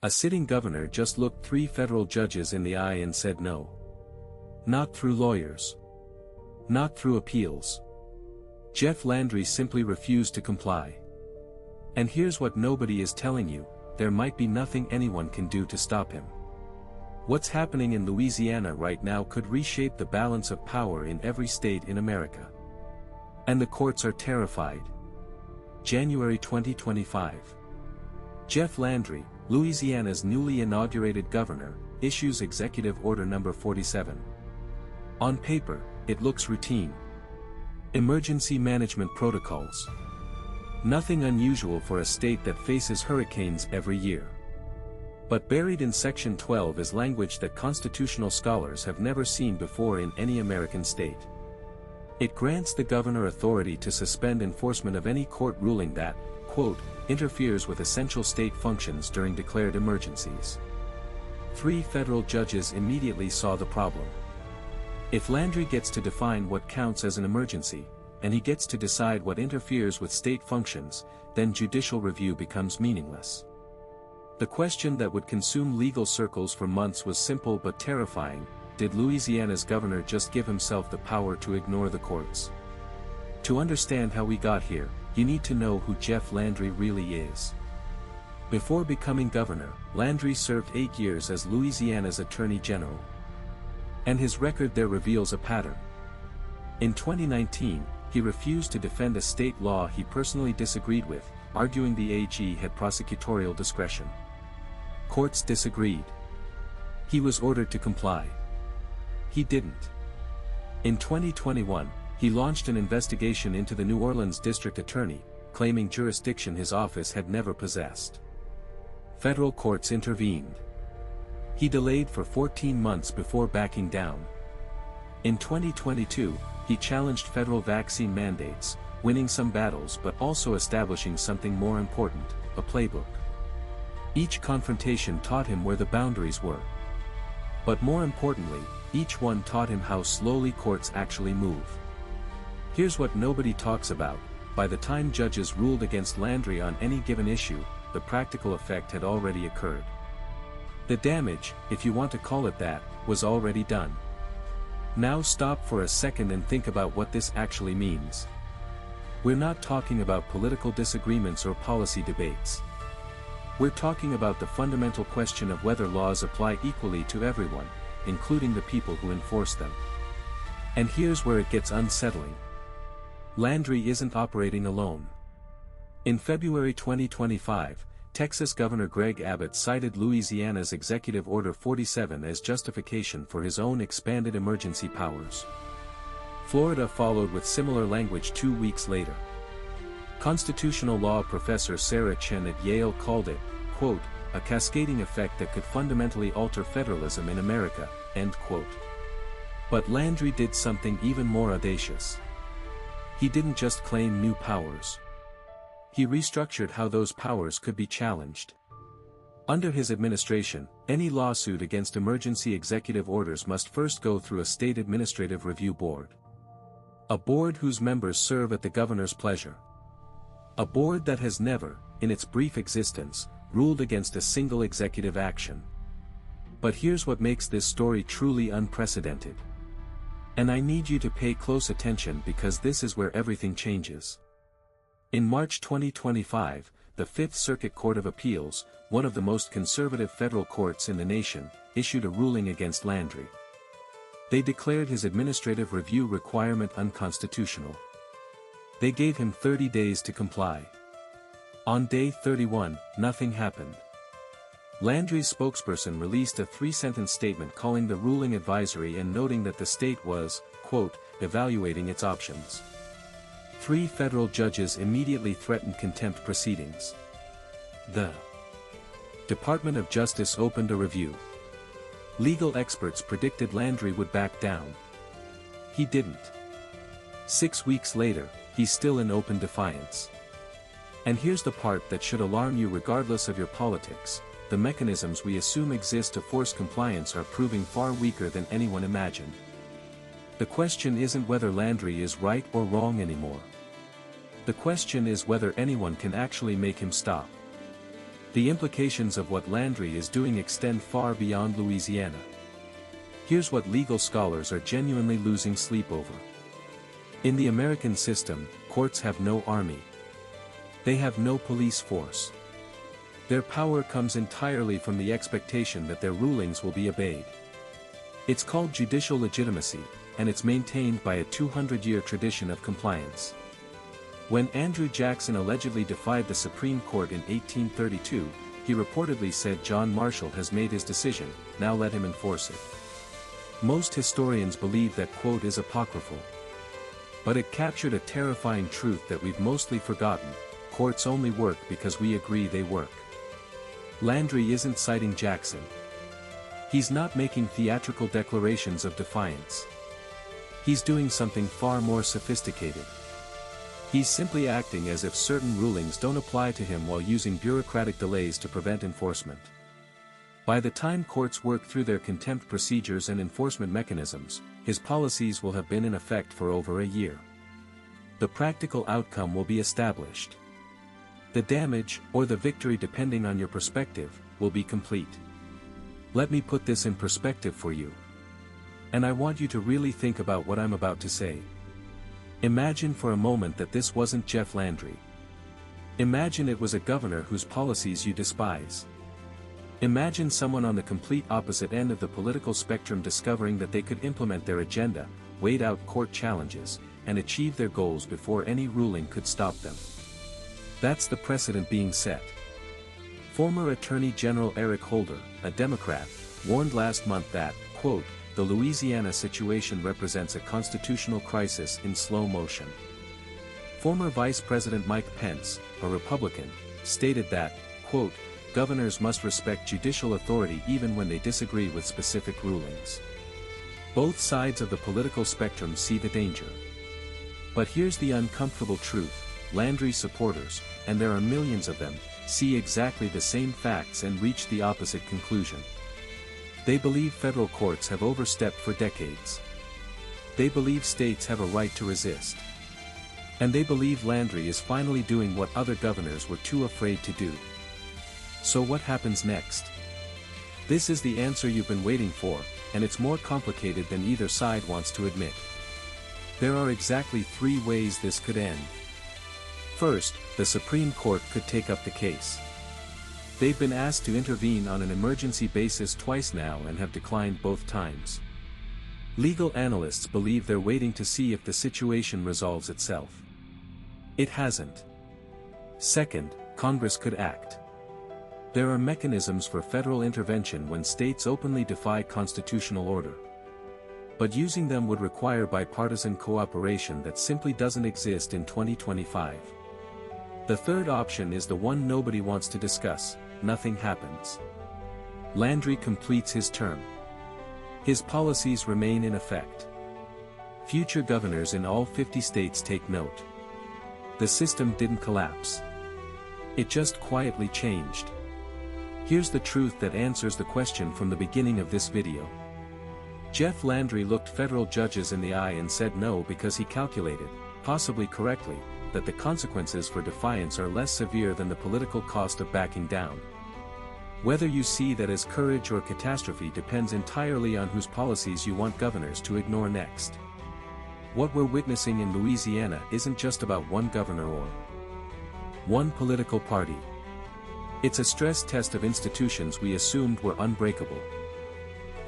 A sitting governor just looked 3 federal judges in the eye and said no. Not through lawyers. Not through appeals. Jeff Landry simply refused to comply. And here's what nobody is telling you: there might be nothing anyone can do to stop him. What's happening in Louisiana right now could reshape the balance of power in every state in America. And the courts are terrified. January 2025. Jeff Landry, Louisiana's newly inaugurated governor, issues Executive Order No. 47. On paper, it looks routine. Emergency management protocols. Nothing unusual for a state that faces hurricanes every year. But buried in Section 12 is language that constitutional scholars have never seen before in any American state. It grants the governor authority to suspend enforcement of any court ruling that, quote, interferes with essential state functions during declared emergencies. 3 federal judges immediately saw the problem. If Landry gets to define what counts as an emergency, and he gets to decide what interferes with state functions, then judicial review becomes meaningless. The question that would consume legal circles for months was simple but terrifying: did Louisiana's governor just give himself the power to ignore the courts? To understand how we got here, you need to know who Jeff Landry really is. Before becoming governor, Landry served 8 years as Louisiana's Attorney General. And his record there reveals a pattern. In 2019, he refused to defend a state law he personally disagreed with, arguing the AG had prosecutorial discretion. Courts disagreed. He was ordered to comply. He didn't. In 2021, he launched an investigation into the New Orleans district attorney, claiming jurisdiction his office had never possessed. Federal courts intervened. He delayed for 14 months before backing down. In 2022, he challenged federal vaccine mandates, winning some battles but also establishing something more important: a playbook. Each confrontation taught him where the boundaries were. But more importantly, each one taught him how slowly courts actually move. Here's what nobody talks about: by the time judges ruled against Landry on any given issue, the practical effect had already occurred. The damage, if you want to call it that, was already done. Now stop for a second and think about what this actually means. We're not talking about political disagreements or policy debates. We're talking about the fundamental question of whether laws apply equally to everyone, including the people who enforce them. And here's where it gets unsettling. Landry isn't operating alone. In February 2025, Texas Governor Greg Abbott cited Louisiana's Executive Order 47 as justification for his own expanded emergency powers. Florida followed with similar language 2 weeks later. Constitutional law professor Sarah Chen at Yale called it, quote, a cascading effect that could fundamentally alter federalism in America, end quote. But Landry did something even more audacious. He didn't just claim new powers. He restructured how those powers could be challenged. Under his administration, any lawsuit against emergency executive orders must first go through a state administrative review board. A board whose members serve at the governor's pleasure. A board that has never, in its brief existence, ruled against a single executive action. But here's what makes this story truly unprecedented. And I need you to pay close attention because this is where everything changes. In March 2025, the Fifth Circuit Court of Appeals, one of the most conservative federal courts in the nation, issued a ruling against Landry. They declared his administrative review requirement unconstitutional. They gave him 30 days to comply. On day 31, nothing happened. Landry's spokesperson released a 3-sentence statement calling the ruling advisory and noting that the state was, quote, evaluating its options. 3 federal judges immediately threatened contempt proceedings. The Department of Justice opened a review. Legal experts predicted Landry would back down. He didn't. 6 weeks later, he's still in open defiance. And here's the part that should alarm you regardless of your politics: the mechanisms we assume exist to force compliance are proving far weaker than anyone imagined. The question isn't whether Landry is right or wrong anymore. The question is whether anyone can actually make him stop. The implications of what Landry is doing extend far beyond Louisiana. Here's what legal scholars are genuinely losing sleep over. In the American system, courts have no army. They have no police force. Their power comes entirely from the expectation that their rulings will be obeyed. It's called judicial legitimacy, and it's maintained by a 200-year tradition of compliance. When Andrew Jackson allegedly defied the Supreme Court in 1832, he reportedly said, "John Marshall has made his decision, now let him enforce it." Most historians believe that quote is apocryphal. But it captured a terrifying truth that we've mostly forgotten: courts only work because we agree they work. Landry isn't citing Jackson. He's not making theatrical declarations of defiance. He's doing something far more sophisticated. He's simply acting as if certain rulings don't apply to him while using bureaucratic delays to prevent enforcement. By the time courts work through their contempt procedures and enforcement mechanisms, his policies will have been in effect for over a year. The practical outcome will be established. The damage, or the victory depending on your perspective, will be complete. Let me put this in perspective for you. And I want you to really think about what I'm about to say. Imagine for a moment that this wasn't Jeff Landry. Imagine it was a governor whose policies you despise. Imagine someone on the complete opposite end of the political spectrum discovering that they could implement their agenda, wait out court challenges, and achieve their goals before any ruling could stop them. That's the precedent being set. Former Attorney General Eric Holder, a Democrat, warned last month that, quote, "The Louisiana situation represents a constitutional crisis in slow motion." Former Vice President Mike Pence, a Republican, stated that, quote, "Governors must respect judicial authority even when they disagree with specific rulings." Both sides of the political spectrum see the danger. But here's the uncomfortable truth: Landry's supporters, and there are millions of them, see exactly the same facts and reach the opposite conclusion. They believe federal courts have overstepped for decades. They believe states have a right to resist. And they believe Landry is finally doing what other governors were too afraid to do. So what happens next? This is the answer you've been waiting for, and it's more complicated than either side wants to admit. There are exactly 3 ways this could end. First, the Supreme Court could take up the case. They've been asked to intervene on an emergency basis twice now and have declined both times. Legal analysts believe they're waiting to see if the situation resolves itself. It hasn't. Second, Congress could act. There are mechanisms for federal intervention when states openly defy constitutional order. But using them would require bipartisan cooperation that simply doesn't exist in 2025. The third option is the one nobody wants to discuss: nothing happens. Landry completes his term. His policies remain in effect. Future governors in all 50 states take note. The system didn't collapse. It just quietly changed. Here's the truth that answers the question from the beginning of this video. Jeff Landry looked federal judges in the eye and said no because he calculated, possibly correctly, that the consequences for defiance are less severe than the political cost of backing down. Whether you see that as courage or catastrophe depends entirely on whose policies you want governors to ignore next. What we're witnessing in Louisiana isn't just about one governor or one political party. It's a stress test of institutions we assumed were unbreakable.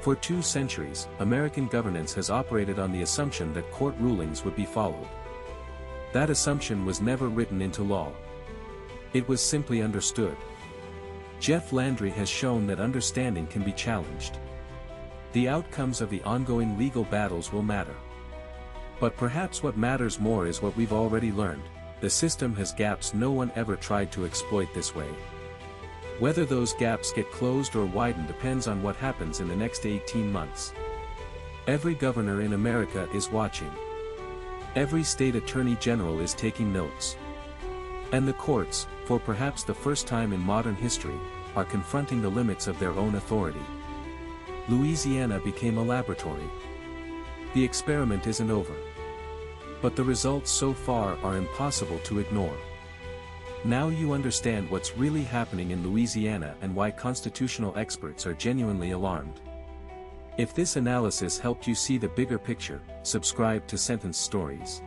For 2 centuries, American governance has operated on the assumption that court rulings would be followed. That assumption was never written into law. It was simply understood. Jeff Landry has shown that understanding can be challenged. The outcomes of the ongoing legal battles will matter. But perhaps what matters more is what we've already learned: the system has gaps no one ever tried to exploit this way. Whether those gaps get closed or widened depends on what happens in the next 18 months. Every governor in America is watching. Every state attorney general is taking notes. And the courts, for perhaps the first time in modern history, are confronting the limits of their own authority. Louisiana became a laboratory. The experiment isn't over. But the results so far are impossible to ignore. Now you understand what's really happening in Louisiana and why constitutional experts are genuinely alarmed. If this analysis helped you see the bigger picture, subscribe to Sentence Stories.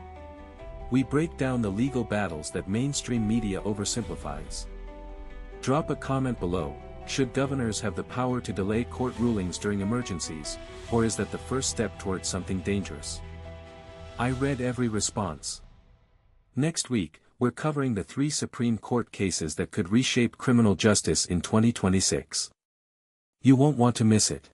We break down the legal battles that mainstream media oversimplifies. Drop a comment below. Should governors have the power to delay court rulings during emergencies, or is that the first step towards something dangerous? I read every response. Next week, we're covering the 3 Supreme Court cases that could reshape criminal justice in 2026. You won't want to miss it.